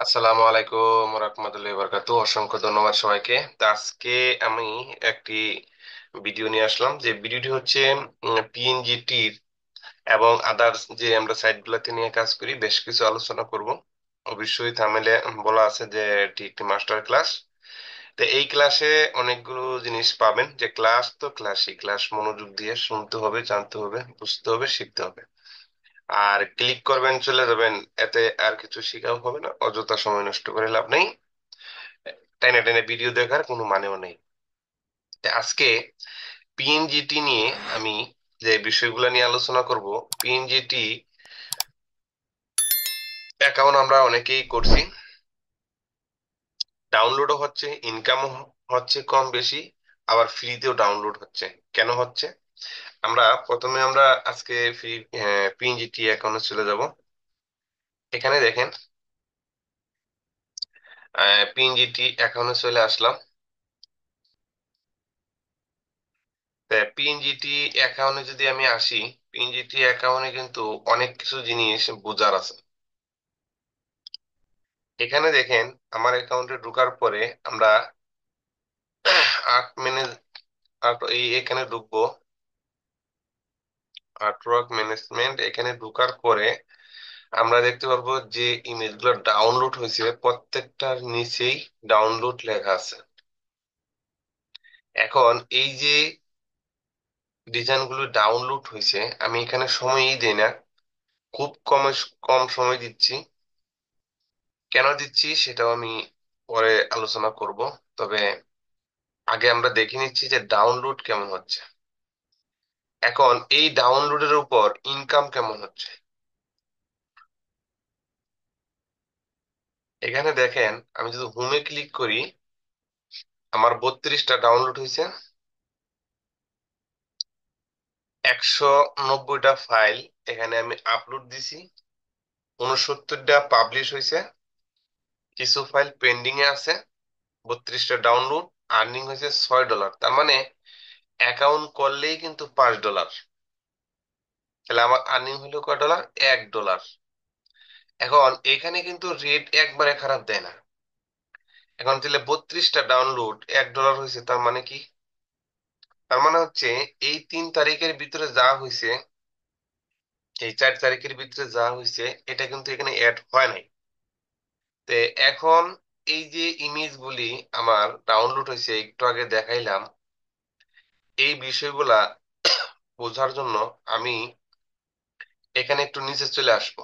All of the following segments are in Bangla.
আসসালামু আলাইকুম রহমতুল্লাহি বারাকাতু। অসংখ্য ধন্যবাদ সবাইকে। তো আজকে আমি একটি ভিডিও নিয়ে আসলাম, যে ভিডিওটি হচ্ছে পিএনজিটির এবং আদার্স যে আমরা সাইট গুলাতে নিয়ে কাজ করি বেশ কিছু আলোচনা করব। অবশ্যই থামেলে বলা আছে যে এটি একটি মাস্টার ক্লাস। তো এই ক্লাসে অনেকগুলো জিনিস পাবেন, যে ক্লাস তো ক্লাসই, ক্লাস মনোযোগ দিয়ে শুনতে হবে, জানতে হবে, বুঝতে হবে, শিখতে হবে। আর ক্লিক করবেন, চলে যাবেন, এতে আর কিছু শেখাও হবে না, অযথা সময় নষ্ট করে লাভ নেই। টেনে টেনে ভিডিও দেখার কোনো মানেও নেই। তো আজকে পিএনজিটি নিয়ে আমি যে বিষয়গুলো নিয়ে আলোচনা করব। পিএনজিটি অ্যাকাউন্ট আমরা অনেকেই করছি, ডাউনলোডও হচ্ছে, ইনকাম হচ্ছে কম বেশি, আবার ফ্রিতেও ডাউনলোড হচ্ছে। কেন হচ্ছে? আমরা আজকে ফ্রি পিএনজিটি অ্যাকাউন্টে চলে যাব। এখানে দেখেন, পিএনজিটি অ্যাকাউন্টে চলে আসলাম। পিএনজিটি অ্যাকাউন্টে যদি আমি আসি, পিএনজিটি অ্যাকাউন্টে কিন্তু অনেক কিছু জিনিস বোঝার আছে। এখানে দেখেন, আমার অ্যাকাউন্টে ঢোকার পরে আমরা আর্ট ম্যানেজ এখানে ঢুকবো। আর্টওয়ার্ক ম্যানেজমেন্ট এখানে ঢোকার পরে আমরা দেখতে পারবো যে ইমেজ গুলো ডাউনলোড হয়েছে প্রত্যেকটার নিচেই ডাউনলোড লেখা আছে। এখন এই যে ডিজাইন গুলো ডাউনলোড হয়েছে, আমি এখানে সময়ই দিই না, খুব কম সময় দিচ্ছি। কেন দিচ্ছি সেটাও আমি পরে আলোচনা করব। তবে আগে আমরা দেখে নিচ্ছি যে ডাউনলোড কেমন হচ্ছে। এখন এই ডাউনলোডের উপর ইনকাম কেমন হচ্ছে। এখানে দেখেন, আমি যদি হোমে ক্লিক করি, আমার 32টা ডাউনলোড হয়েছে, 190টা ফাইল এখানে আমি আপলোড দিছি, 69টা পাবলিশ হয়েছে, কিছু ফাইল পেন্ডিং এ আছে, 32টা ডাউনলোড, আর্নিং হয়েছে $6। তার মানে অ্যাকাউন্ট করলেই কিন্তু $5। তাহলে আমার আর্নিং হলো কয় ডলার? $1। এখন এখানে কিন্তু রেট একবারে খারাপ দেয় না। এখন তাহলে 32টা ডাউনলোড $1 হয়েছে, তার মানে কি? তার মানে হচ্ছে এই 3 তারিখের ভিতরে যা হয়েছে, এই 4 তারিখের ভিতরে যা হয়েছে, এটা কিন্তু এখানে অ্যাড হয় নাই। তে এখন এই যে ইমেজ গুলি আমার ডাউনলোড হয়েছে, একটু আগে দেখাইলাম, এই বিষয়গুলা বোঝার জন্য আমি এখানে একটু নিচে চলে আসবো।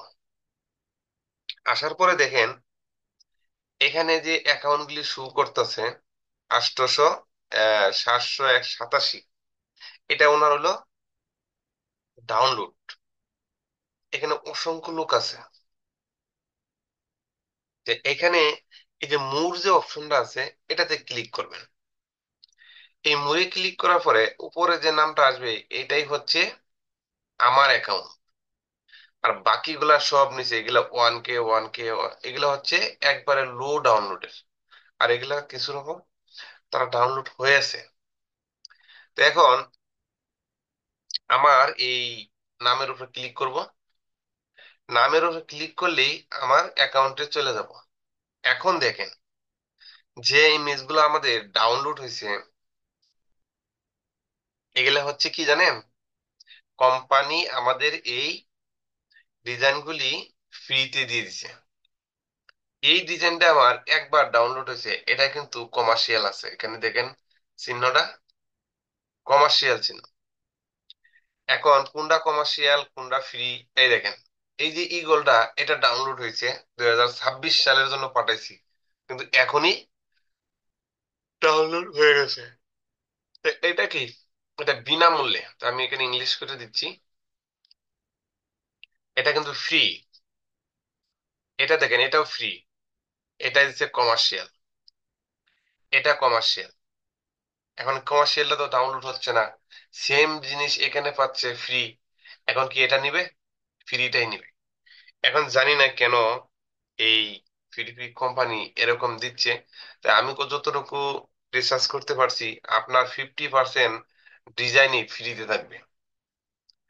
আসার পরে দেখেন, এখানে যে অ্যাকাউন্ট গুলি শো করতেছে 787, এটা ওনার হলো ডাউনলোড। এখানে অসংখ্য লোক আছে। যে এখানে এই যে মোর যে অপশনটা আছে, এটাতে ক্লিক করবেন। এই মোরে ক্লিক করার পরে উপরে যে নামটা আসবে, এটাই হচ্ছে আমার অ্যাকাউন্ট। আর বাকিগুলা সব নিচে, এগুলা 1K 1K, এগুলা হচ্ছে একবারে লো ডাউনলোডের। আর এগুলা কিছু রকম তারা ডাউনলোড হয়েছে। তো এখন আমার এই নামের উপর ক্লিক করব। নামের উপর ক্লিক করলেই আমার অ্যাকাউন্টে চলে যাব। এখন দেখেন, যে ইমেজগুলো আমাদের ডাউনলোড হয়েছে, এগুলা হচ্ছে কি জানেন? কোম্পানি আমাদের এই ডিজাইনগুলি ফ্রিতে দিয়ে দিছে। এই ডিজাইনটা আমার একবার ডাউনলোড হয়েছে, এটা কিন্তু কমার্শিয়াল আছে, এখানে দেখেন চিহ্নটা, কমার্শিয়াল চিহ্ন। এখন কোনটা কমার্শিয়াল কোনটা ফ্রি, এই দেখেন। এই যে ইগলটা, এটা ডাউনলোড হয়েছে 2026 সালের জন্য পাঠাইছি, কিন্তু এখনই ডাউনলোড হয়ে গেছে। তো এটা কি? এটা বিনামূল্যে। তো আমি এখানে ইংলিশ করে দিচ্ছি, এটা কিন্তু ফ্রি। এটা দেখেন, এটাও ফ্রি। এটা দিচ্ছে কমার্শিয়াল, এটা কমার্শিয়াল। এখন কমার্শিয়ালটা তো ডাউনলোড হচ্ছে না, সেম জিনিস এখানে পাচ্ছে ফ্রি। এখন কি এটা নিবে? ফ্রিটাই নিবে। এখন জানি না কেন এই ফ্রি কোম্পানি এরকম দিচ্ছে। তাই আমি যতটুকু রিসার্চ করতে পারছি, আপনার 50% ডিজাইনই ফ্রিতে থাকবে।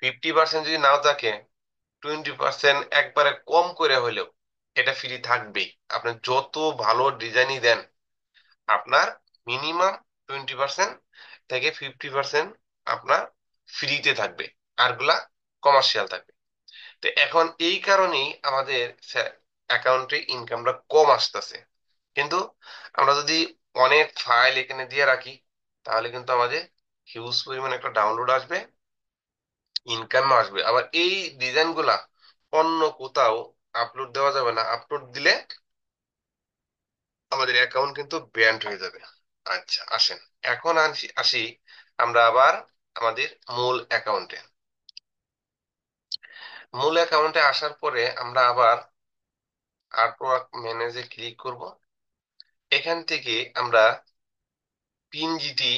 50% যদি নাও থাকে, 20% একবারে কম করে হলেও এটা ফ্রি থাকবেই। আপনি যত ভালো ডিজাইনই দেন, আপনার মিনিমাম 20% থেকে 50% আপনার ফ্রিতে থাকবে, আরগুলা কমার্শিয়াল থাকবে। তো এখন এই কারণেই আমাদের অ্যাকাউন্টে ইনকামটা কম আসতেছে। কিন্তু আমরা যদি অনেক ফাইল এখানে দিয়ে রাখি, তাহলে কিন্তু আমাদের হিউজ পরিমাণ একটা ডাউনলোড আসবে, ইনকাম আসবে। আবার এই ডিজাইন গুলা অন্য কোথাও আপলোড দেওয়া যাবে না, আপলোড দিলে আমাদের অ্যাকাউন্ট কিন্তু ব্যান্ড হয়ে যাবে। আচ্ছা আসেন, এখন আসি আমরা আবার আমাদের মূল অ্যাকাউন্টে। মূল অ্যাকাউন্টে আসার পরে আমরা আবার আর্টওয়ার্ক ম্যানেজে ক্লিক করব। এখান থেকে আমরা পিএনজিটি,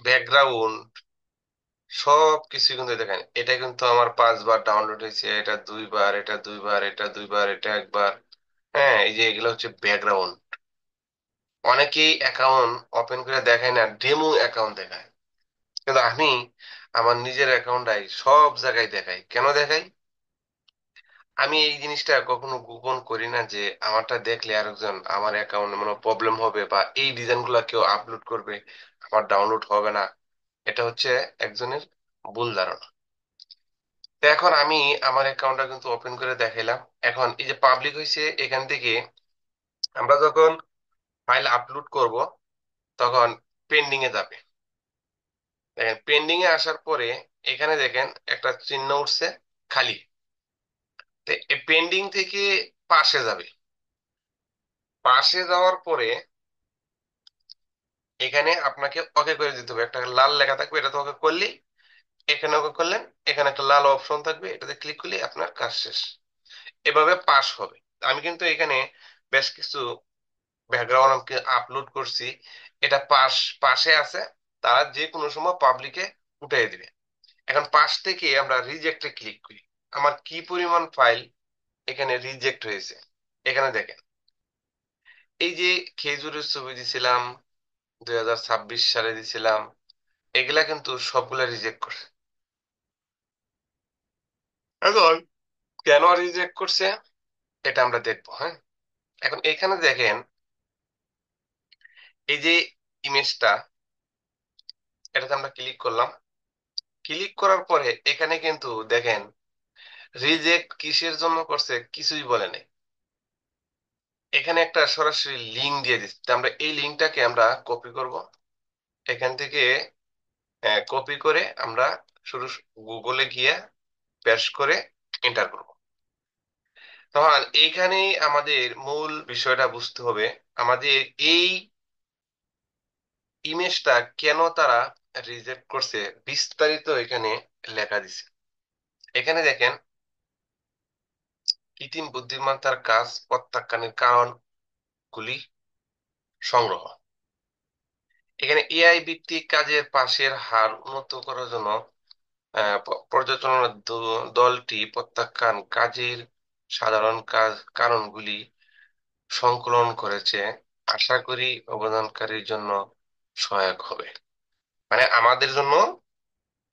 ব্যাকগ্রাউন্ড, সব কিছু কিন্তু দেখেন। এটা কিন্তু আমার 5 বার ডাউনলোড হয়েছে, এটা 2 বার, এটা 2 বার, এটা 2 বার, এটা একবার। হ্যাঁ, এই যে এগুলো হচ্ছে ব্যাকগ্রাউন্ড। অনেকেই অ্যাকাউন্ট ওপেন করে দেখায় না, ডেমো অ্যাকাউন্ট দেখায়। কিন্তু আমি আমার নিজের অ্যাকাউন্টটাই সব জায়গায় দেখাই। কেন দেখাই? আমি এই জিনিসটা কখনো গোপন করি না যে আমারটা দেখলে আরেকজন আমার অ্যাকাউন্টে মনে প্রবলেম হবে, বা এই ডিজাইন গুলা কেউ আপলোড করবে, আমার ডাউনলোড হবে না। এটা হচ্ছে একজনের ভুল ধারণা। তো এখন আমি আমার অ্যাকাউন্টটা কিন্তু ওপেন করে দেখাইলাম। এখন এই যে পাবলিক হয়েছে, এখান থেকে আমরা যখন ফাইল আপলোড করব, তখন পেন্ডিং এ যাবে। দেখেন পেন্ডিং এ আসার পরে এখানে দেখেন একটা চিহ্ন উঠছে খালি। তো এই পেন্ডিং থেকে পাশে যাবে। পাশে যাওয়ার পরে এখানে আপনাকে ওকে করে দিতে হবে, একটা লাল লেখা থাকবে, এটা তো ওকে করলেই, এখানে ওকে করলেন, এখানে একটা লাল অপশন থাকবে, এটাতে ক্লিক করলে আপনার কাজ শেষ। এভাবে পাস হবে। আমি কিন্তু এখানে বেশ কিছু ব্যাকগ্রাউন্ড আমি আপলোড করছি, এটা পাশে আছে, তারা যে কোনো সময় পাবলিকে উঠিয়ে দিবে। এখন পাশ থেকে আমরা রিজেক্টে ক্লিক করি। আমার কি পরিমাণ ফাইল এখানে রিজেক্ট হয়েছে, এখানে দেখেন। এই যে খেজুরের ছবি দিছিলাম, 2026 সালে দিছিলাম, এগুলা কিন্তু সবগুলা রিজেক্ট করছে। এখন কেন রিজেক্ট করছে এটা আমরা দেখবো। হ্যাঁ, এখন এখানে দেখেন, এই যে ইমেজটা, এটাতে আমরা ক্লিক করলাম। ক্লিক করার পরে এখানে কিন্তু দেখেন রিজেক্ট কিসের জন্য করছে কিছুই বলে নাই। এখানে একটা সরাসরি লিঙ্ক দিয়ে দিচ্ছে। তো আমরা এই লিঙ্কটাকে আমরা কপি করব, এখান থেকে কপি করে আমরা শুধু গুগলে গিয়ে পেস্ট করে এন্টার করব। তখন এইখানেই আমাদের মূল বিষয়টা বুঝতে হবে, আমাদের এই ইমেজটা কেন তারা রিজেক্ট করছে বিস্তারিত এখানে লেখা দিছে। এখানে দেখেন, কৃত্রিম বুদ্ধিমত্তার কাজ প্রত্যাখ্যানের কারণগুলি সংগ্রহ। এখানে এআই ভিত্তিক কাজের পাশের হার উন্নত করার জন্য পর্যালোচনা দলটি প্রত্যাখ্যান কাজের সাধারণ কারণগুলি সংকলন করেছে। আশা করি অবদানকারীর জন্য সহায়ক হবে। মানে আমাদের জন্য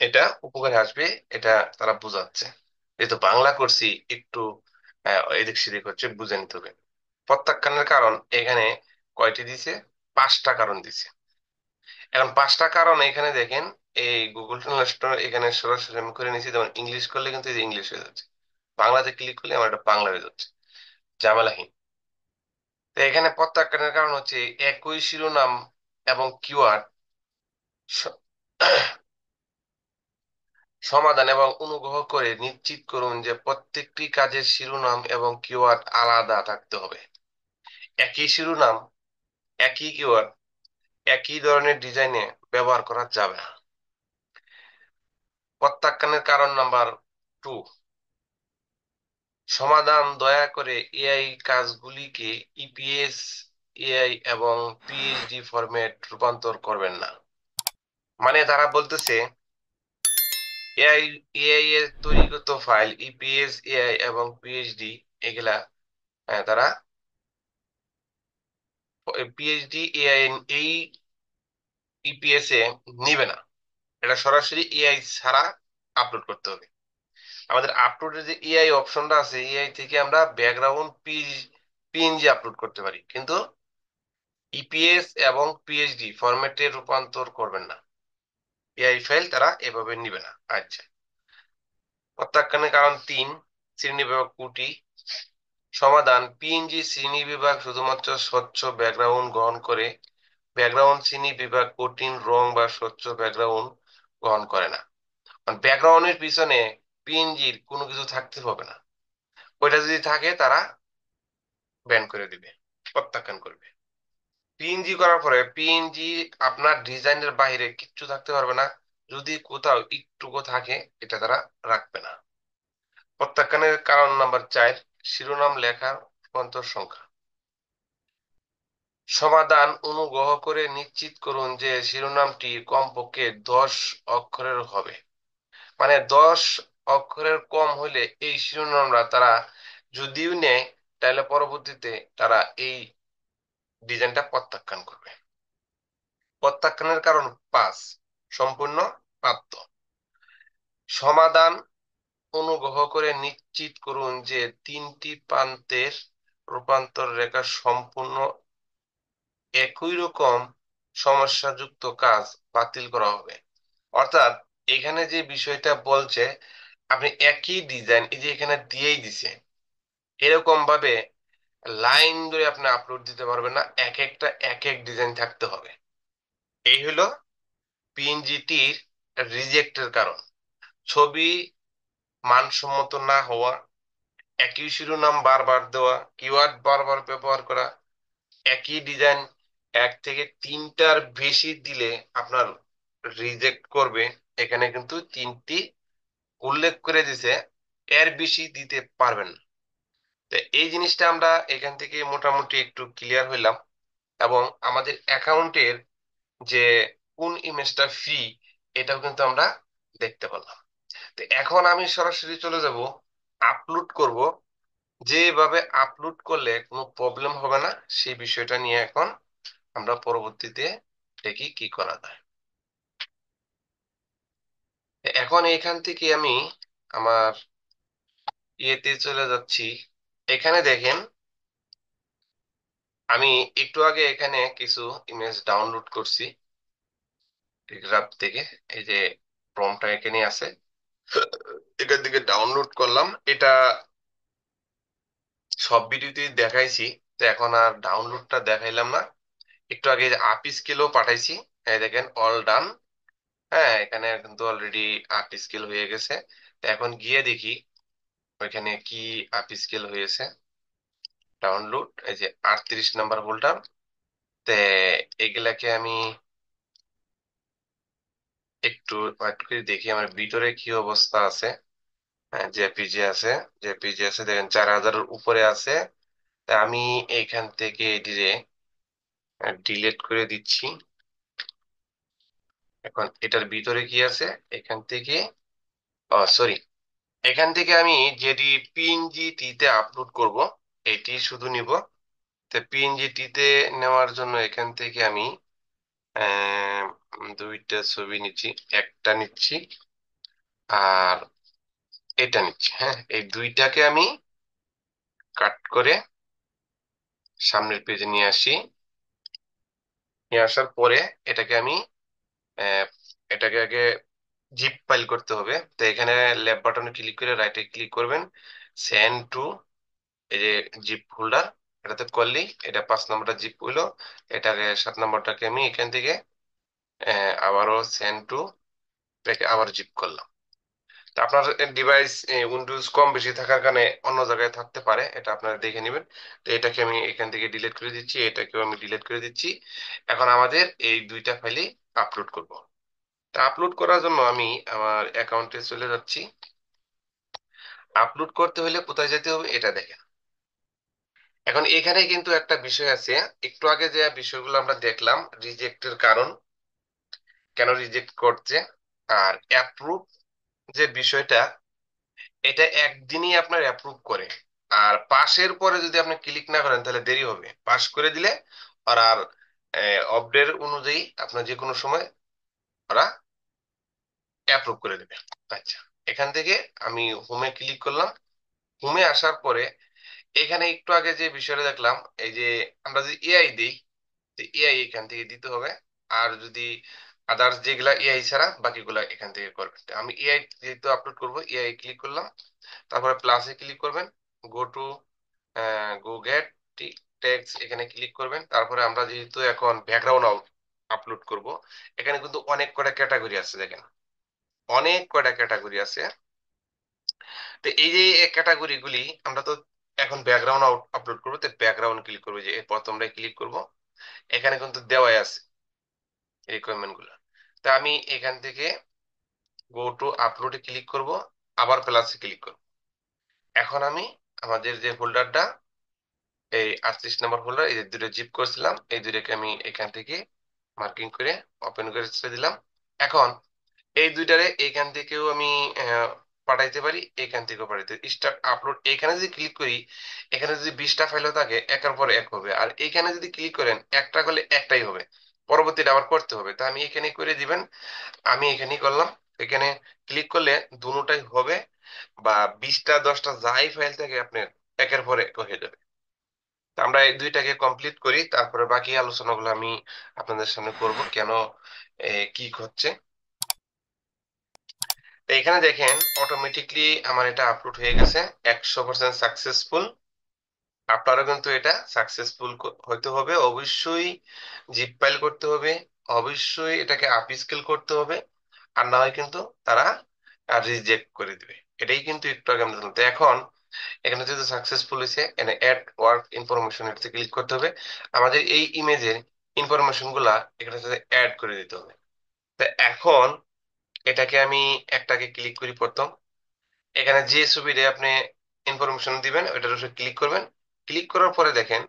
এটা উপকারে আসবে, এটা তারা বোঝাচ্ছে। যেহেতু বাংলা করছি, একটু এদিক সেদিক হচ্ছে, বুঝে নিতে হবে। প্রত্যাখ্যানের কারণ এখানে কয়টি দিছে? 5টা কারণ দিছে। এখন 5টা কারণ এখানে দেখেন, এই গুগল ট্রান্সলেটর এখানে সরাসরি আমি করে নিয়েছি। যেমন ইংলিশ করলে কিন্তু এই যে ইংলিশ হয়ে যাচ্ছে, বাংলাতে ক্লিক করলে আমার এটা বাংলা হয়ে যাচ্ছে, ঝামেলাহীন। তো এখানে প্রত্যাখ্যানের কারণ হচ্ছে একই শিরোনাম এবং কিওয়ার্ড সমাধান এবং অনুগ্রহ করে নিশ্চিত করুন যে প্রত্যেকটি কাজের শিরোনাম এবং কিওয়ার্ড আলাদা থাকতে হবে। একই শিরোনাম, একই কিওয়ার্ড, একই ধরনের ডিজাইনে ব্যবহার করা যাবে না। প্রত্যাখ্যানের কারণ নাম্বার 2, সমাধান, দয়া করে এআই কাজগুলিকে ইপিএস, এআই এবং পিএইচডি ফরম্যাট রূপান্তর করবেন না। মানে তারা বলতেছে এআই এআই এর তৈরিগত ফাইল ইপিএস, এআই এবং পিএইচডি, এগুলা তারা পিএইচডি এআই এই ইপিএস এ নিবে না। এটা সরাসরি এআই ছাড়া আপলোড করতে হবে। আমাদের আপলোডের যে এআই অপশনটা আছে, এআই থেকে আমরা ব্যাকগ্রাউন্ড পিএনজি আপলোড করতে পারি, কিন্তু ইপিএস এবং পিএইচডি ফরম্যাটে রূপান্তর করবেন না। এআই ফাইল তারা এভাবে নিবে না। আচ্ছা, প্রত্যাখ্যানের কারণ 3, শ্রেণীবিভাগ ত্রুটি। সমাধান: পিএনজি শ্রেণীবিভাগ শুধুমাত্র স্বচ্ছ ব্যাকগ্রাউন্ড গ্রহণ করে। ব্যাকগ্রাউন্ড শ্রেণীবিভাগ কঠিন রং বা স্বচ্ছ ব্যাকগ্রাউন্ড গ্রহণ করে না। ব্যাকগ্রাউন্ডের পিছনে পিএনজির কোনো কিছু থাকতে হবে না, ওইটা যদি থাকে তারা ব্যান করে দিবে, প্রত্যাখ্যান করবে। পিএনজি করার পরে পিএনজি আপনার ডিজাইনের বাইরে কিচ্ছু থাকতে পারবে না, যদি কোথাও একটুকু থাকে এটা তারা রাখবে না। প্রত্যাখ্যানের কারণ নাম্বার 4, শিরোনাম লেখার রূপান্তর সংখ্যা। সমাধান: অনুগ্রহ করে নিশ্চিত করুন যে শিরোনামটি কমপক্ষে 10 অক্ষরের হবে। মানে 10 অক্ষরের কম হইলে এই শিরোনামরা তারা যদিও নেয়, তাহলে পরবর্তীতে তারা এই ডিজাইনটা প্রত্যাখ্যান করবে। প্রত্যাখ্যানের কারণ 5, সম্পূর্ণ বাধ্য। সমাধান: অনুগ্রহ করে নিশ্চিত করুন যে 3টি প্রান্তের রূপান্তর রেখা সম্পূর্ণ একই রকম সমস্যাযুক্ত কাজ বাতিল করা হবে। অর্থাৎ এখানে যে বিষয়টা বলছে, আপনি একই ডিজাইন এই যে এখানে দিয়েই দিছে, এরকম ভাবে লাইন ধরে আপনি আপলোড দিতে পারবেন না, এক একটা এক এক ডিজাইন থাকতে হবে। এই হলো পিএনজিটির রিজেক্টের কারণ: ছবি মানসম্মত না হওয়া, একই শিরোনাম বারবার দেওয়া, কিওয়ার্ড বারবার ব্যবহার করা, একই ডিজাইন 1 থেকে 3টার বেশি দিলে আপনার রিজেক্ট করবে। এখানে কিন্তু 3টি উল্লেখ করে দিছে, এর বেশি দিতে পারবেন না। তো এই জিনিসটা আমরা এখান থেকে মোটামুটি একটু ক্লিয়ার হইলাম, এবং আমাদের অ্যাকাউন্টের যে কোন ইমেজটা ফ্রি এটাও কিন্তু আমরা দেখতে পেলাম। তো এখন আমি সরাসরি চলে যাব, আপলোড করব। যেভাবে আপলোড করলে কোনো প্রবলেম হবে না সেই বিষয়টা নিয়ে এখন আমরা পরবর্তীতে দেখি কি করা যায়। এখন এখান থেকে আমি আমার ইয়েতে চলে যাচ্ছি। এখানে দেখেন, আমি একটু আগে এখানে কিছু ইমেজ ডাউনলোড করছি টেলিগ্রাফ থেকে। এই যে প্রম্পটটা এখানে আছে, এখান থেকে ডাউনলোড করলাম। এটা সব ভিডিওতেই দেখাইছি, তো এখন আর ডাউনলোডটা দেখাইলাম না। একটু আগে আপ স্কেলও পাঠাইছি, এই দেখেন অল ডান। হ্যাঁ, এখানে কিন্তু অলরেডি আপ স্কেল হয়ে গেছে। তো এখন গিয়ে দেখি ওইখানে কি আপ স্কেল হয়েছে। ডাউনলোড, এই যে 38 নাম্বার ফোল্ডার। তে এগুলাকে আমি একটু ওয়েট করে দেখি আমার ভিতরে কি অবস্থা আছে। জেপিজি আছে, জেপিজি আছে, দেখেন 4000-এর উপরে আছে। তা আমি এখান থেকে এটিরে ডিলিট করে দিচ্ছি। এখন এটার ভিতরে কি আছে, এখান থেকে, ও সরি, এখান থেকে আমি যেটি পিএনজি টিতে আপলোড করব এটি শুধু নিব। তো পিএনজি টিতে নেওয়ার জন্য এখান থেকে আমি আহ, 2টা ছবি নিচ্ছি, একটা নিচ্ছি আর এটা নিচ্ছি। হ্যাঁ, এই 2টাকে আমি কাট করে সামনের পেজে নিয়ে আসি। নিয়ে আসার পরে এটাকে আমি আহ, এটাকে আগে জিপ ফাইল করতে হবে। তো এখানে লেফট বাটনে ক্লিক করে রাইটে ক্লিক করবেন, সেন্ড টু, এই যে জিপ হোল্ডার, এটাতে করলেই এটা 5 নম্বরটা জিপ হইলো। এটাকে 7 নম্বরটাকে আমি এখান থেকে আবারও সেন্ড টু, এটাকে আবার জিপ করলাম। তো আপনার ডিভাইস উইন্ডোজ কম বেশি থাকার কারণে অন্য জায়গায় থাকতে পারে, এটা আপনারা দেখে নেবেন। তো এটাকে আমি এখান থেকে ডিলিট করে দিচ্ছি, এটাকেও আমি ডিলিট করে দিচ্ছি। এখন আমাদের এই 2টা ফাইলই আপলোড করব। তা আপলোড করার জন্য আমি আমার অ্যাকাউন্টে চলে যাচ্ছি। আপলোড করতে হলে কোথায় যেতে হবে এটা দেখেন। এখন এখানে কিন্তু একটা বিষয় আছে, একটু আগে যে বিষয়গুলো আমরা দেখলাম, রিজেক্টের কারণ, কেন রিজেক্ট করছে, আর অ্যাপ্রুভ যে বিষয়টা, এটা একদিনই আপনার অ্যাপ্রুভ করে। আর পাশের পরে যদি আপনি ক্লিক না করেন তাহলে দেরি হবে, পাস করে দিলে আর আপডেট অনুযায়ী আপনার যে কোনো সময় ওরা অ্যাপ্রুভ করে দেবে। আচ্ছা, এখান থেকে আমি হোমে ক্লিক করলাম। হোমে আসার পরে এখানে একটু আগে যে বিষয়টা দেখলাম, এই যে আমরা যদি এআই দিই, এআই এখান থেকে দিতে হবে। আর যদি আদার্স যেগুলা এআই ছাড়া বাকিগুলা এখান থেকে করবেন। তো আমি এআই যেহেতু আপলোড করব, এআই ক্লিক করলাম, তারপরে প্লাসে ক্লিক করবেন, go to go gate text এখানে ক্লিক করবেন। তারপরে আমরা যেহেতু এখন ব্যাকগ্রাউন্ড আপলোড করব, এখানে কিন্তু অনেক কয়টা ক্যাটাগরি আছে, দেখেন অনেক কয়টা ক্যাটাগরি আছে। তো এই যে ক্যাটাগরি গুলি আমরা তো এখন ব্যাকগ্রাউন্ড আপলোড করবো, তো ব্যাকগ্রাউন্ড ক্লিক করবো, যে এই প্রথমটাই ক্লিক করব। এখানে কিন্তু দেওয়াই আছে রিকোয়ারমেন্ট গুলো। তা আমি এখান থেকে গো টু আপলোডে ক্লিক করব, আবার প্লাসে ক্লিক করব। এখন আমি আমাদের যে ফোল্ডারটা, এই 38 নম্বর হোল্ডার, এই যে দুটো জিপ করছিলাম, এই দুটোকে আমি এখান থেকে মার্কিং করে ওপেন করে ছেড়ে দিলাম। এখন এই দুইটারে এখান থেকেও আমি পাঠাইতে পারি, এখান থেকেও পাঠাইতে। স্টার্ট আপলোড এখানে যদি ক্লিক করি, এখানে যদি 20টা ফাইলও থাকে, একের পর এক হবে। আর এখানে যদি ক্লিক করেন, একটা করলে একটাই হবে, পরবর্তীটা আবার করতে হবে। তা আমি এখানে করে দিবেন, আমি এখানেই করলাম। এখানে ক্লিক করলে দুটোটাই হবে, বা 20টা 10টা যাই ফাইল থাকে আপনার, একের পর এক হয়ে যাবে। তা আমরা এই দুইটাকে কমপ্লিট করি, তারপরে বাকি আলোচনাগুলো আমি আপনাদের সামনে করব কেন কি হচ্ছে। তো এখানে দেখেন অটোমেটিকলি আমার এটা আপলোড হয়ে গেছে, 100% সাকসেসফুল। আপনারও কিন্তু এটা সাকসেসফুল হতে হবে অবশ্যই। জিপ ফাইল করতে হবে, অবশ্যই এটাকে আপ স্কেল করতে হবে, আর না হয় কিন্তু তারা রিজেক্ট করে দিবে। এটাই কিন্তু একটু আগে আমরা জানতাম। তো এখন এখানে যেহেতু সাকসেসফুল হয়েছে, এখানে অ্যাড ওয়ার্ক ইনফরমেশন এটাতে ক্লিক করতে হবে। আমাদের এই ইমেজের ইনফরমেশন গুলা এখানে অ্যাড করে দিতে হবে। তো এখন এটাকে আমি একটাকে ক্লিক করি প্রথম। এখানে যে ছবিটা আপনি ইনফরমেশন দিবেন ওইটার উপরে ক্লিক করবেন। ক্লিক করার পরে দেখেন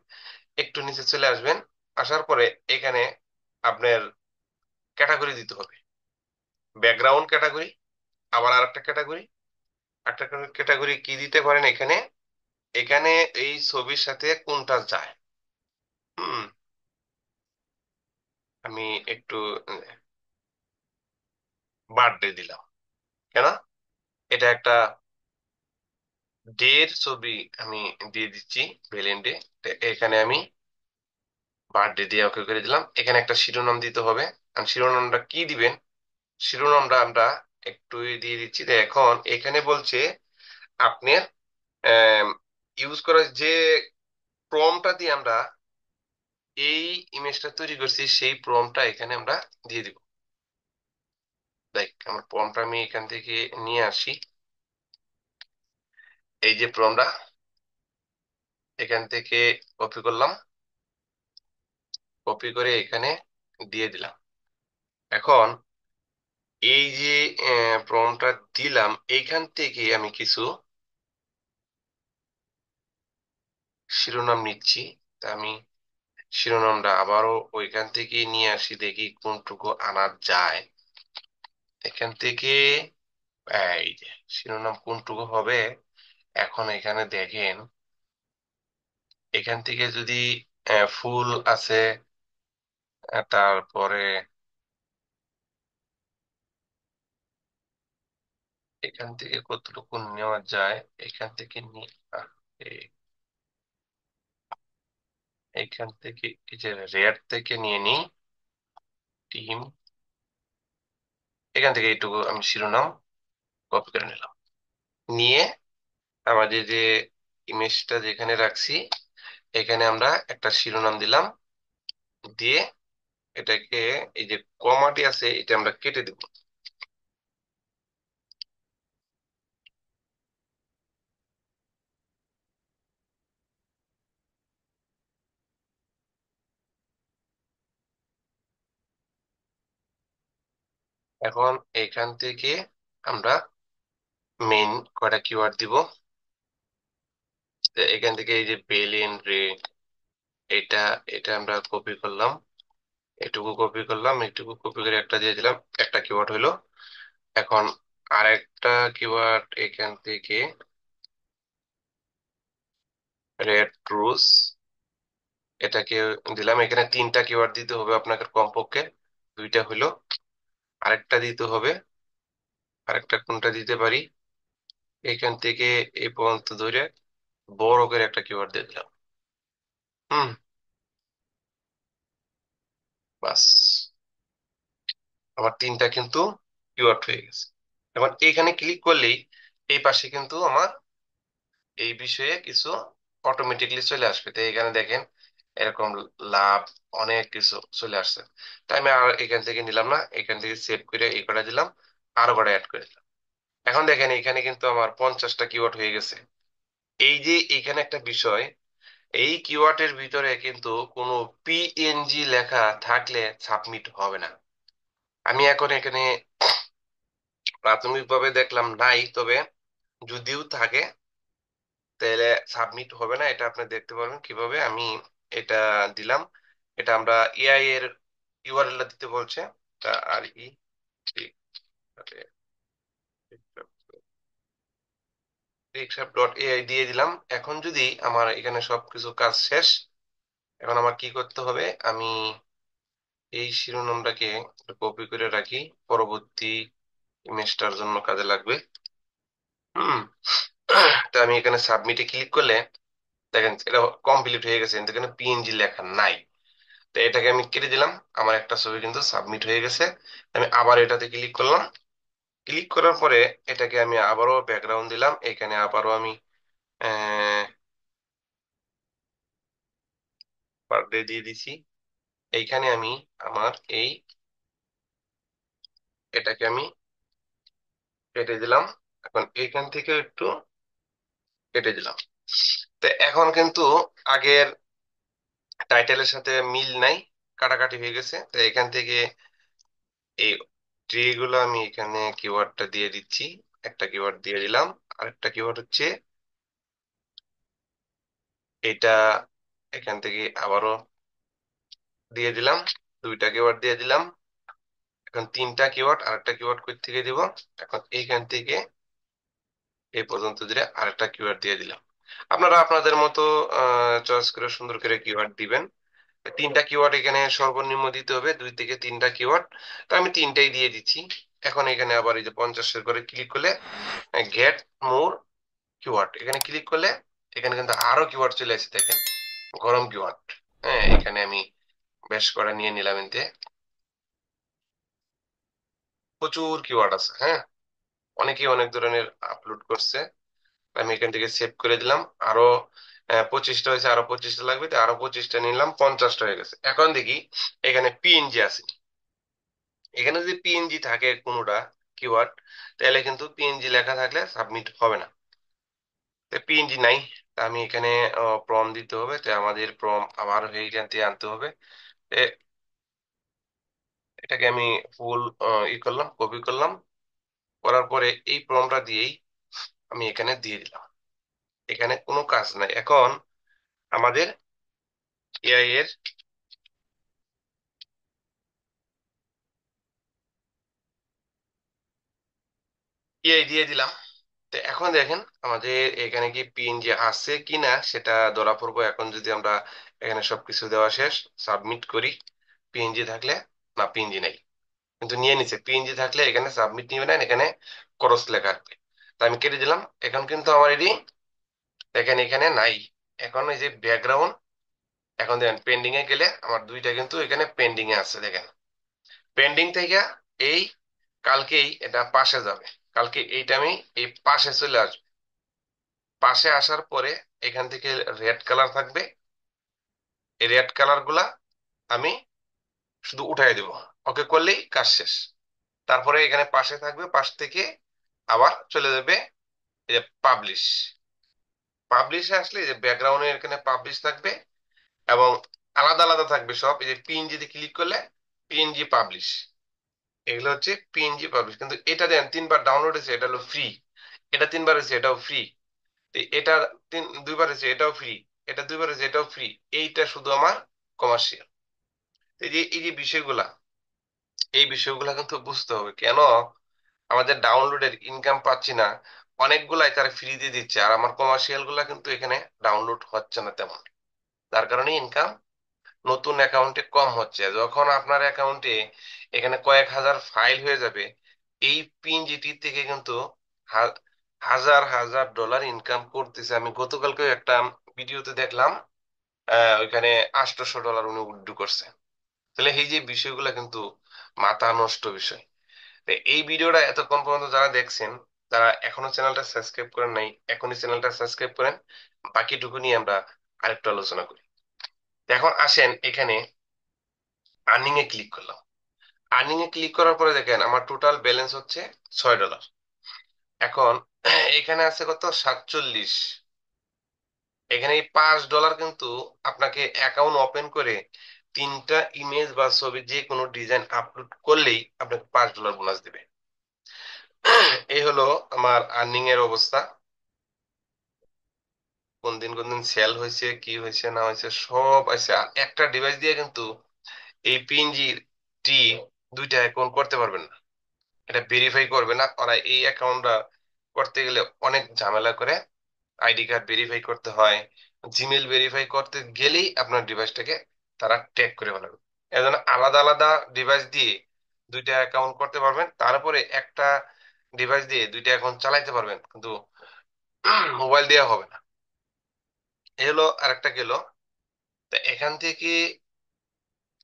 একটু নিচে চলে আসবেন। আসার পরে এখানে আপনার ক্যাটাগরি দিতে হবে, ব্যাকগ্রাউন্ড ক্যাটাগরি, আবার আরেকটা ক্যাটাগরি। একটা ক্যাটাগরি কি দিতে পারেন এখানে, এখানে এই ছবির সাথে কোনটা যায়। হুম, আমি একটু বার্থডে দিলাম। কেন, এটা একটা ডের ছবি আমি দিয়ে দিচ্ছি, ভ্যালেন্টাইন ডে। এখানে আমি বার্থডে দিয়ে ওকে করে দিলাম। এখানে একটা শিরোনাম দিতে হবে। আর শিরোনামটা কি দিবেন, শিরোনামটা আমরা একটু দিয়ে দিচ্ছি। তো এখন এখানে বলছে আপনার ইউজ করা যে প্রম্পটটা দিয়ে আমরা এই ইমেজটা তৈরি করছি, সেই প্রম্পটটা এখানে আমরা দিয়ে দিব। দেখ আমার প্রম্পটটা আমি এখান থেকে নিয়ে আসি। এই যে প্রম্পটটা এখান থেকে কপি করলাম, কপি করে এখানে দিয়ে দিলাম। এখন এই যে প্রম্পটটা দিলাম, এইখান থেকে আমি কিছু শিরোনাম নিচ্ছি। তা আমি শিরোনামটা আবারও ওইখান থেকে নিয়ে আসি, দেখি কোনটুকু আনা যায়। এখান থেকে এই যে শিরোনাম কোনটুকু হবে, এখন এখানে দেখেন এখান থেকে যদি ফুল আছে, তারপরে এখান থেকে কতটুকু নেওয়া যায়, এখান থেকে এখান থেকে এই যে রেড থেকে নিয়ে নিই টিম, এখান থেকে এইটুকু আমি শিরোনাম কপি করে নিলাম। নিয়ে আমাদের যে ইমেজটা যেখানে রাখছি, এখানে আমরা একটা শিরোনাম দিলাম, দিয়ে এটাকে এই যে কমাটি আছে এটা আমরা কেটে দিব। এখন এখান থেকে আমরা মেইন কয়টা কিওয়ার্ড দিব। তো এখান থেকে এই যে বেলিন রে, এটা এটা আমরা কপি করলাম, এটুকু কপি করলাম, এটুকু কপি করে একটা দিয়ে দিলাম, একটা কিওয়ার্ড হইলো। এখন আরেকটা কিওয়ার্ড এখান থেকে রেড রোজ, এটাকে দিলাম। এখানে 3টা কিওয়ার্ড দিতে হবে আপনাকে কমপক্ষে, দুইটা হইলো। আরেকটা দিতে হবে আরেকটা কোনটা দিতে পারি, এখান থেকে এই পর্যন্ত ধরে বড় করে একটা কিওয়ার্ড দিয়ে দিলাম। হুম। বাস, আমার তিনটা কিন্তু কিওয়ার্ড হয়ে গেছে। এখন এইখানে ক্লিক করলেই এই পাশে কিন্তু আমার এই বিষয়ে কিছু অটোমেটিকলি চলে আসবে। তো এখানে দেখেন এরকম লাভ অনেক কিছু চলে আসছে। তাই আমি আর এখান থেকে নিলাম না, এখান থেকে সেভ করে এই কটা দিলাম, আরো কটা অ্যাড করে দিলাম। এখন দেখেন এখানে কিন্তু আমার 50টা কিওয়ার্ড হয়ে গেছে। এই যে এখানে একটা বিষয়, এই কিওয়ার্ডের ভিতরে কিন্তু কোনো পিএনজি লেখা থাকলে সাবমিট হবে না। আমি এখন এখানে প্রাথমিকভাবে দেখলাম নাই, তবে যদিও থাকে তাহলে সাবমিট হবে না। এটা আপনি দেখতে পারবেন কিভাবে। আমি এটা দিলাম, এটা আমরা এআই এর ইউআরএল দিতে বলছে। তা আর ই ডট এআই দিয়ে দিলাম। এখন যদি আমার এখানে সবকিছু কাজ শেষ, এখন আমার কি করতে হবে, আমি এই শিরোনামটাকে কপি করে রাখি, পরবর্তী ইমেজটার জন্য কাজে লাগবে। হুম। তো আমি এখানে সাবমিটে ক্লিক করলে দেখেন এটা কমপ্লিট হয়ে গেছে, কিন্তু এখানে পিএনজি লেখা নাই। তো এটাকে আমি কেটে দিলাম, আমার একটা ছবি কিন্তু সাবমিট হয়ে গেছে। আমি আবার এটাতে ক্লিক করলাম, ক্লিক করার পরে এটাকে আমি আবারও ব্যাকগ্রাউন্ড দিলাম, এখানে আবারও আমি বার্থডে দিয়ে দিছি। এইখানে আমি আমার এই এটাকে আমি কেটে দিলাম। এখন এইখান থেকে একটু কেটে দিলাম। তো এখন কিন্তু আগের টাইটেলের সাথে মিল নাই, কাটাকাটি হয়ে গেছে। তো এখান থেকে এই ট্রি গুলো আমি এখানে কিওয়ার্ডটা দিয়ে দিচ্ছি, একটা কিওয়ার্ড দিয়ে দিলাম। আরেকটা কিওয়ার্ড হচ্ছে এটা, এখান থেকে আবারও দিয়ে দিলাম, দুইটা কিওয়ার্ড দিয়ে দিলাম। এখন তিনটা কিওয়ার্ড, আরেকটা কিওয়ার্ড কই থেকে দিব, এখন এইখান থেকে এই পর্যন্ত দিয়ে আরেকটা কিওয়ার্ড দিয়ে দিলাম। আপনারা আপনাদের মতো চয়েস করে সুন্দর করে কিওয়ার্ড দিবেন। তিনটা কিওয়ার্ড এখানে সর্বনিম্ন দিতে হবে, 2 থেকে 3টা কিওয়ার্ড। তো আমি তিনটাই দিয়ে দিচ্ছি। এখন এখানে আবার এই যে 50-এর করে ক্লিক করলে গেট মোর কিওয়ার্ড এখানে ক্লিক করলে এখানে কিন্তু আরো কিওয়ার্ড চলে আসছে দেখেন, গরম কিওয়ার্ড। হ্যাঁ, এখানে আমি বেশ করা নিয়ে নিলাম, এতে প্রচুর কিওয়ার্ড আছে। হ্যাঁ, অনেকেই অনেক ধরনের আপলোড করছে। আমি এখান থেকে সেভ করে দিলাম। আরো 25টা হয়েছে, আরো 25টা লাগবে, তো আরো 25টা নিলাম, 50টা হয়ে গেছে। এখন দেখি এখানে পিএনজি আছে, এখানে যদি পিএনজি থাকে কোনোটা কিওয়ার্ড, তাহলে কিন্তু পিএনজি লেখা থাকলে সাবমিট হবে না। পিএনজি নাই, তা আমি এখানে প্রম দিতে হবে। তো আমাদের প্রম আবার এইখান থেকে আনতে হবে। এ, এটাকে আমি ফুল ই করলাম, কপি করলাম, করার পরে এই প্রমটা দিয়েই আমি এখানে দিয়ে দিলাম। এখানে কোনো কাজ নাই। এখন আমাদের এআই এর এআই দিয়ে দিলাম। তো এখন দেখেন আমাদের এখানে কি পিএনজি আছে কিনা সেটা ধরা পড়বো। এখন যদি আমরা এখানে সবকিছু দেওয়া শেষ, সাবমিট করি, পিএনজি থাকলে, না পিএনজি নাই, কিন্তু নিয়ে নিছে। পিএনজি থাকলে এখানে সাবমিট নিবে না, এখানে ক্রস লেখা আসবে। তা আমি কেটে দিলাম। এখন কিন্তু আমার এটি দেখেন এখানে নাই। এখন এই যে ব্যাকগ্রাউন্ড, এখন দেখেন পেন্ডিং এ গেলে আমার দুইটা কিন্তু এখানে পেন্ডিং এ আছে দেখেন। পেন্ডিং থেকে এই কালকেই এটা পাশে যাবে, কালকে এইটা আমি এই পাশে চলে আসবে। পাশে আসার পরে এখান থেকে রেড কালার থাকবে, এই রেড কালার গুলা আমি শুধু উঠাই দিব, ওকে করলেই কাজ শেষ। তারপরে এখানে পাশে থাকবে, পাশ থেকে আবার চলে যাবে এই যে পাবলিশ। পাবলিশে আসলে এই যে ব্যাকগ্রাউন্ডে এখানে পাবলিশ থাকবে, এবং আলাদা আলাদা থাকবে সব। এই যে পিএনজি তে ক্লিক করলে পিএনজি পাবলিশ, এগুলো হচ্ছে পিএনজি পাবলিশ। কিন্তু এটা দেন 3বার ডাউনলোড হয়েছে, এটা হলো ফ্রি। এটা 3বার হয়েছে, এটাও ফ্রি। এটা 2বার হয়েছে, এটাও ফ্রি। এটা 2বার হয়েছে, এটাও ফ্রি। এইটা শুধু আমার কমার্শিয়াল। এই যে বিষয়গুলা, এই বিষয়গুলা কিন্তু বুঝতে হবে কেন আমাদের ডাউনলোডের ইনকাম পাচ্ছি না। অনেকগুলাই তারা ফ্রিতে দিচ্ছে, আর আমার কমার্শিয়াল গুলা কিন্তু এখানে ডাউনলোড হচ্ছে না তেমন। যার কারণে ইনকাম নতুন অ্যাকাউন্টে কম হচ্ছে। যখন আপনার অ্যাকাউন্টে এখানে কয়েক হাজার ফাইল হয়ে যাবে, এই পিএনজিটি থেকে কিন্তু হা- হাজার হাজার ডলার ইনকাম করতেছে। আমি গতকালকে একটা ভিডিওতে দেখলাম ওইখানে $800 উনি উইথড্র করছে। তাহলে এই যে বিষয়গুলো কিন্তু মাথা নষ্ট বিষয়। তো এই ভিডিওটা এতক্ষণ পর্যন্ত যারা দেখছেন, তারা এখনো চ্যানেলটা সাবস্ক্রাইব করেন নাই, এখনই চ্যানেলটা সাবস্ক্রাইব করেন। বাকিটুকু নিয়ে আমরা আরেকটু আলোচনা করি। তো এখন আসেন এখানে আর্নিং এ ক্লিক করলাম। আর্নিং এ ক্লিক করার পরে দেখেন আমার টোটাল ব্যালেন্স হচ্ছে $6। এখন এখানে আছে কত, 47। এখানে এই $5 কিন্তু আপনাকে অ্যাকাউন্ট ওপেন করে 3টা ইমেজ বা ছবি যে কোনো ডিজাইন আপলোড করলেই আপনাকে $5 বোনাস দিবে। এই হলো আমার আর্নিং এর অবস্থা। কোন দিন সেল হয়েছে, কি হয়েছে না হয়েছে সব আছে। আর একটা ডিভাইস দিয়ে কিন্তু এই পিএনজি টি 2টা অ্যাকাউন্ট করতে পারবেন না। এটা ভেরিফাই করবে না ওরা। এই অ্যাকাউন্টটা করতে গেলে অনেক ঝামেলা করে। আইডি কার্ড ভেরিফাই করতে হয়, জিমেল ভেরিফাই করতে গেলেই আপনার ডিভাইসটাকে তারা ট্যাগ করে ফেলাবে। এজন্য আলাদা আলাদা ডিভাইস দিয়ে 2টা অ্যাকাউন্ট করতে পারবেন, তারপরে একটা ডিভাইস দিয়ে 2টা অ্যাকাউন্ট চালাইতে পারবেন, কিন্তু মোবাইল দেওয়া হবে না। এ হলো আরেকটা গেল। তা এখান থেকে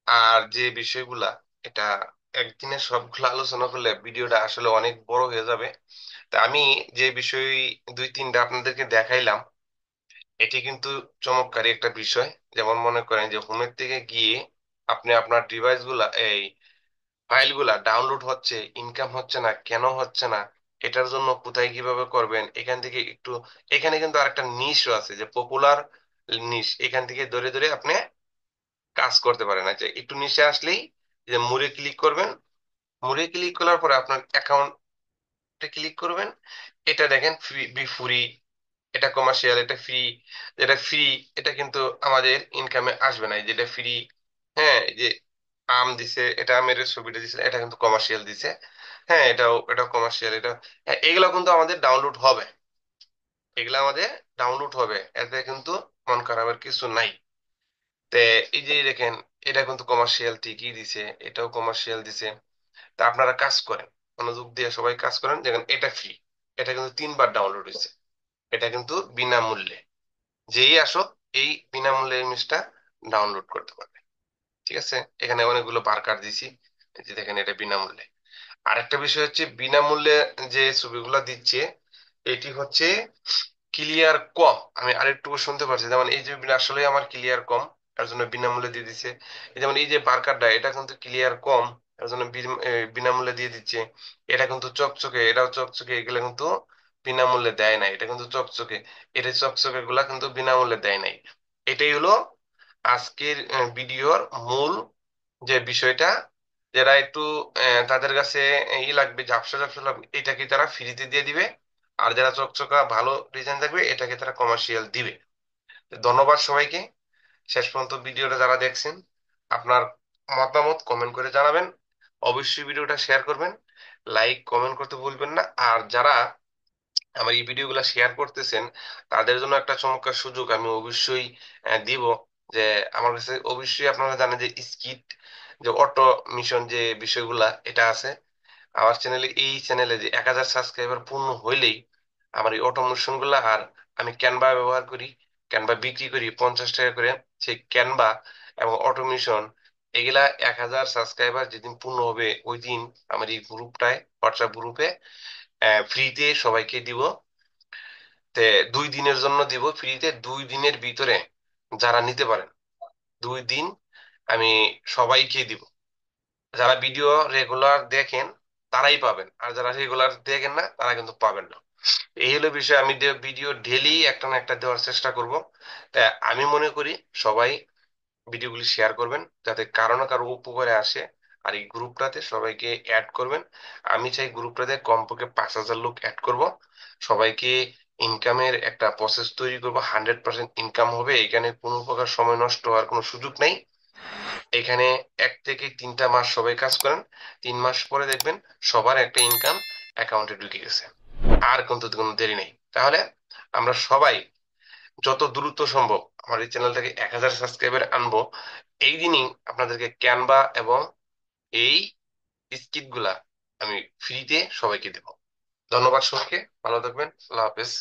আর যে বিষয়গুলা, এটা একদিনে সবগুলো আলোচনা করলে ভিডিওটা আসলে অনেক বড় হয়ে যাবে। তা আমি যে বিষয় 2-3টা আপনাদেরকে দেখাইলাম, এটি কিন্তু চমৎকারী একটা বিষয়। যেমন মনে করেন যে হোমের থেকে গিয়ে আপনি আপনার ডিভাইস গুলা, এই ফাইল গুলা ডাউনলোড হচ্ছে, ইনকাম হচ্ছে না কেন হচ্ছে না, এটার জন্য কোথায় কিভাবে করবেন এখান থেকে একটু। এখানে কিন্তু আরেকটা নিশও আছে যে পপুলার নিশ, এখান থেকে ধরে ধরে আপনি কাজ করতে পারেন। আচ্ছা, একটু নিচে আসলেই যে মুড়ে ক্লিক করবেন, মুড়ে ক্লিক করার পরে আপনার অ্যাকাউন্টে ক্লিক করবেন। এটা দেখেন ফ্রি বি ফ্রি, এটা কমার্শিয়াল, এটা ফ্রি। যেটা ফ্রি এটা কিন্তু আমাদের ইনকামে আসবে না। এই যেটা ফ্রি, হ্যাঁ, এই যে আম দিছে, এটা আমের ছবিটা দিছে, এটা কিন্তু কমার্শিয়াল দিছে। হ্যাঁ, এটাও কমার্শিয়াল। এটা, হ্যাঁ, এগুলো কিন্তু আমাদের ডাউনলোড হবে। এগুলো আমাদের ডাউনলোড হবে, এতে কিন্তু মন খারাপের কিছু নাই। তে এই যে দেখেন, এটা কিন্তু কমার্শিয়াল ঠিকই দিছে, এটাও কমার্শিয়াল দিছে। তা আপনারা কাজ করেন, মনোযোগ দিয়ে সবাই কাজ করেন। দেখেন এটা ফ্রি, এটা কিন্তু 3বার ডাউনলোড হয়েছে। এটা কিন্তু বিনামূল্যে, যেই আসো এই বিনামূল্যে ইমেজটা ডাউনলোড করতে পারবে। ঠিক আছে, এখানে অনেকগুলো বারকার দিছি, এই যে দেখেন এটা বিনামূল্যে। আরেকটা বিষয় হচ্ছে বিনামূল্যে যে ছবিগুলো দিচ্ছে, এটি হচ্ছে ক্লিয়ার কম। আমি আরেকটু শুনতে পারছি, যেমন এই যে আসলে আমার ক্লিয়ার কম, তার জন্য বিনামূল্যে দিয়ে দিচ্ছে। এই যেমন এই যে বারকারটা, এটা কিন্তু ক্লিয়ার কম, তার জন্য বিনামূল্যে দিয়ে দিচ্ছে। এটা কিন্তু চকচকে, এটাও চকচকে, এগুলো কিন্তু বিনামূল্যে দেয় নাই। এটা কিন্তু চকচকে, এটা চকচকে গুলা কিন্তু বিনামূল্যে দেয় নাই। এটাই হলো আজকের ভিডিওর মূল যে বিষয়টা। যারা একটু তাদের কাছে লাগবে, ঝাপসা ঝাপসা লাগবে, এটাকে তারা ফ্রিতে দিয়ে দিবে। আর যারা চকচকা ভালো ডিজাইন থাকবে, এটাকে তারা কমার্শিয়াল দিবে। তো ধন্যবাদ সবাইকে। শেষ পর্যন্ত ভিডিওটা যারা দেখছেন, আপনার মতামত কমেন্ট করে জানাবেন। অবশ্যই ভিডিওটা শেয়ার করবেন, লাইক কমেন্ট করতে ভুলবেন না। আর যারা আমার এই ভিডিওগুলো শেয়ার করতেছেন, তাদের জন্য একটা চমৎকার সুযোগ আমি অবশ্যই দিব। যে আমার কাছে অবশ্যই আপনারা জানেন যে স্কিট, যে অটো মিশন যে বিষয়গুলা, এটা আছে আমার চ্যানেলে। এই চ্যানেলে যে 1000 সাবস্ক্রাইবার পূর্ণ হইলেই আমার এই অটোমেশন গুলা, আর আমি ক্যানভা ব্যবহার করি, ক্যানভা বিক্রি করি 50 টাকা করে। সেই ক্যানভা এবং অটোমেশন এগুলা 1000 সাবস্ক্রাইবার যেদিন পূর্ণ হবে ওই দিন আমার এই গ্রুপটায়, হোয়াটসঅ্যাপ গ্রুপে ফ্রিতে সবাইকে দিব। তে 2 দিনের জন্য দিব ফ্রিতে। 2 দিনের ভিতরে যারা নিতে পারেন, 2 দিন আমি সবাইকে দিব। যারা ভিডিও রেগুলার দেখেন তারাই পাবেন, আর যারা রেগুলার দেখেন না তারা কিন্তু পাবেন না। এই হলো বিষয়। আমি ভিডিও ডেলি একটা না একটা দেওয়ার চেষ্টা করব। তাই আমি মনে করি সবাই ভিডিওগুলি শেয়ার করবেন, যাতে কারো না কারো উপকারে আসে। আর এই গ্রুপটাতে সবাইকে অ্যাড করবেন। আমি চাই গ্রুপটাতে কমপক্ষে 5000 লোক অ্যাড করব। সবাইকে ইনকামের একটা প্রসেস তৈরি করব, 100% ইনকাম হবে। এখানে কোনো প্রকার সময় নষ্ট হওয়ার কোনো সুযোগ নাই। এখানে 1 থেকে 3টা মাস সবাই কাজ করেন, 3 মাস পরে দেখবেন সবার একটা ইনকাম অ্যাকাউন্টে ঢুকে গেছে। আর কিন্তু কোনো দেরি নেই। তাহলে আমরা সবাই যত দ্রুত সম্ভব আমার এই চ্যানেলটাকে 1000 সাবস্ক্রাইবার আনবো। এই দিনই আপনাদেরকে ক্যানভা এবং এই স্কিট গুলা আমি ফ্রিতে সবাইকে দেবো। ধন্যবাদ সবাইকে, ভালো থাকবেন, আল্লাহ হাফেজ।